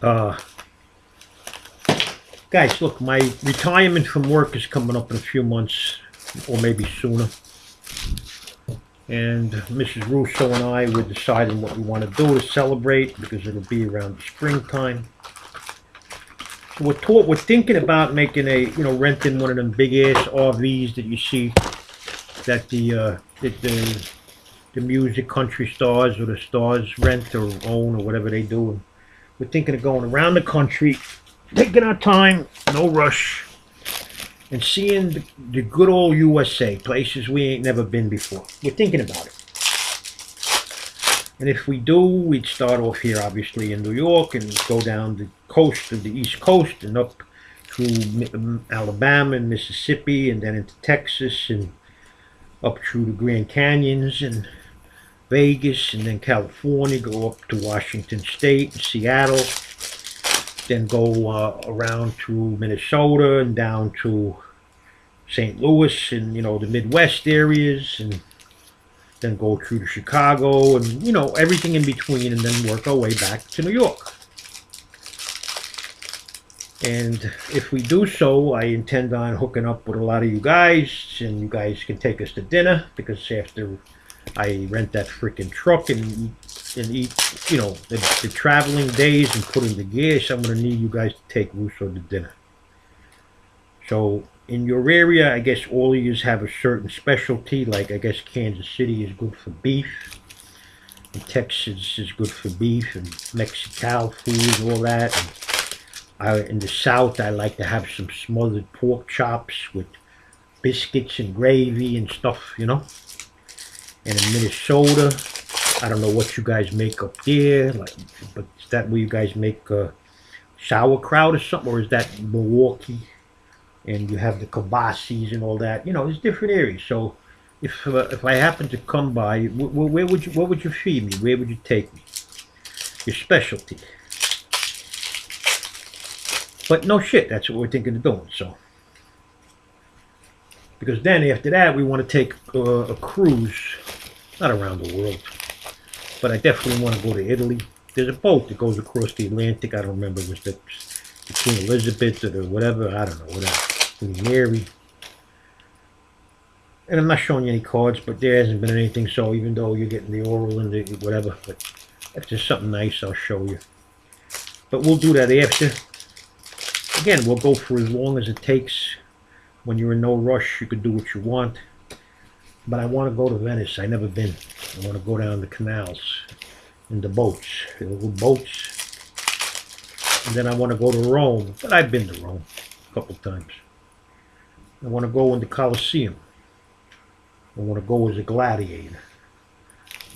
Uh, Guys, look, my retirement from work is coming up in a few months, or maybe sooner. And Mrs. Russo and I were deciding what we want to do to celebrate because it'll be around the springtime. So we're thinking about making renting one of them big ass RVs that you see that the music country stars or the stars rent or own or whatever they do. And we're thinking of going around the country, taking our time, no rush, and seeing the good old USA, places we ain't never been before. We're thinking about it. And if we do, we'd start off here, obviously, in New York, and go down the coast of the East Coast and up through Alabama and Mississippi, and then into Texas, and up through the Grand Canyons and Vegas, and then California, go up to Washington State and Seattle, then go around to Minnesota and down to St. Louis and, the Midwest areas, and then go through to Chicago and, everything in between, and then work our way back to New York. And if we do so, I intend on hooking up with a lot of you guys, and you guys can take us to dinner, because after I rent that freaking truck and eat, the traveling days and put in the gas, I'm going to need you guys to take Russo to dinner. So in your area, I guess all of you have a certain specialty. Like, I guess Kansas City is good for beef, and Texas is good for beef, and Mexican food and all that. And in the South, I like to have some smothered pork chops with biscuits and gravy and stuff, And in Minnesota, I don't know what you guys make up there, but is that where you guys make sauerkraut or something, or is that Milwaukee? And you have the kielbasis and all that. There's different areas. So if I happen to come by, what would you feed me? Where would you take me? Your specialty. But no shit, that's what we're thinking of doing. So, because then after that, we want to take a cruise, not around the world, but I definitely want to go to Italy. There's a boat that goes across the Atlantic. I don't remember, was that Queen Elizabeth or whatever? I don't know, whatever. Queen Mary. And I'm not showing you any cards, but there hasn't been anything. So even though you're getting the oral and the whatever, but if there's something nice, I'll show you. But we'll do that after. Again, we'll go for as long as it takes. When you're in no rush, you can do what you want. But I want to go to Venice. I've never been. I want to go down the canals in the boats, the little boats. And then I want to go to Rome. But I've been to Rome a couple times. I want to go in the Colosseum. I want to go as a gladiator.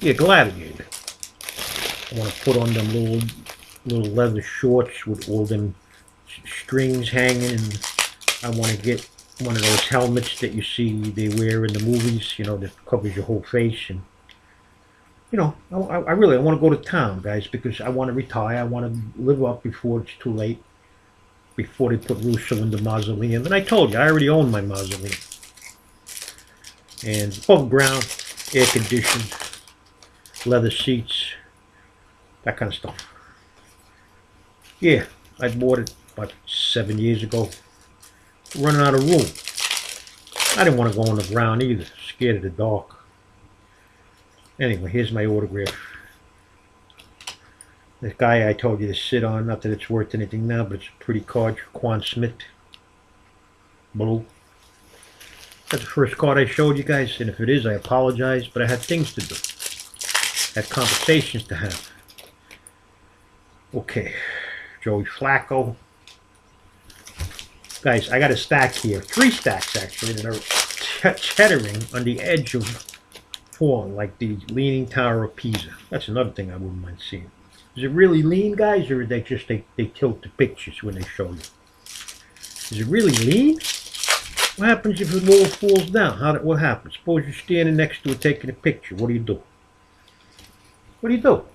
Yeah, gladiator. I want to put on them little leather shorts with all them strings hanging, and I want to get one of those helmets that you see they wear in the movies, that covers your whole face. And I really want to go to town, guys, because I want to retire. I want to live up before it's too late, before they put Russo in the mausoleum. And I told you, I already own my mausoleum, and above ground, air conditioned, leather seats, that kind of stuff. Yeah, I bought it about 7 years ago. Running out of room. I didn't want to go on the ground either. Scared of the dark. Anyway, here's my autograph. This guy I told you to sit on. Not that it's worth anything now, but it's a pretty card. Quan Smith. Blue. That's the first card I showed you guys. And if it is, I apologize. But I had things to do. Had conversations to have. Okay. Joey Flacco. Guys, I got a stack here. 3 stacks, actually, that are chattering on the edge of falling, like the Leaning Tower of Pisa. That's another thing I wouldn't mind seeing. Is it really lean, guys, or they just they tilt the pictures when they show you? Is it really lean? What happens if it all falls down? What happens? Suppose you're standing next to it taking a picture. What do you do? What do you do?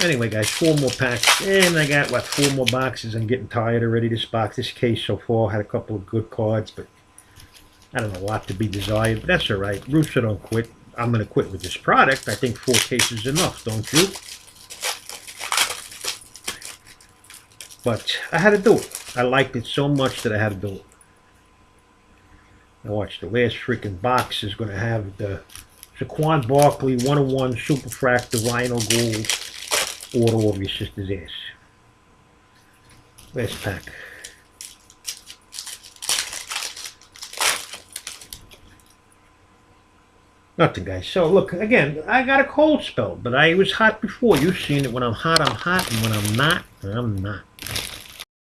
Anyway, guys, 4 more packs, and I got, 4 more boxes. I'm getting tired already. This case so far had a couple of good cards, but I don't know, a lot to be desired, but that's all right. Russo don't quit. I'm going to quit with this product. I think 4 cases is enough, don't you? But I had to do it. I liked it so much that I had to do it. Now watch, the last freaking box is going to have the Saquon Barkley 101 Superfractor Vinyl Gold Auto of your sister's ass. Last pack. Nothing, guys. So, look, again, I got a cold spell, but I was hot before. You've seen it. When I'm hot, and when I'm not, I'm not.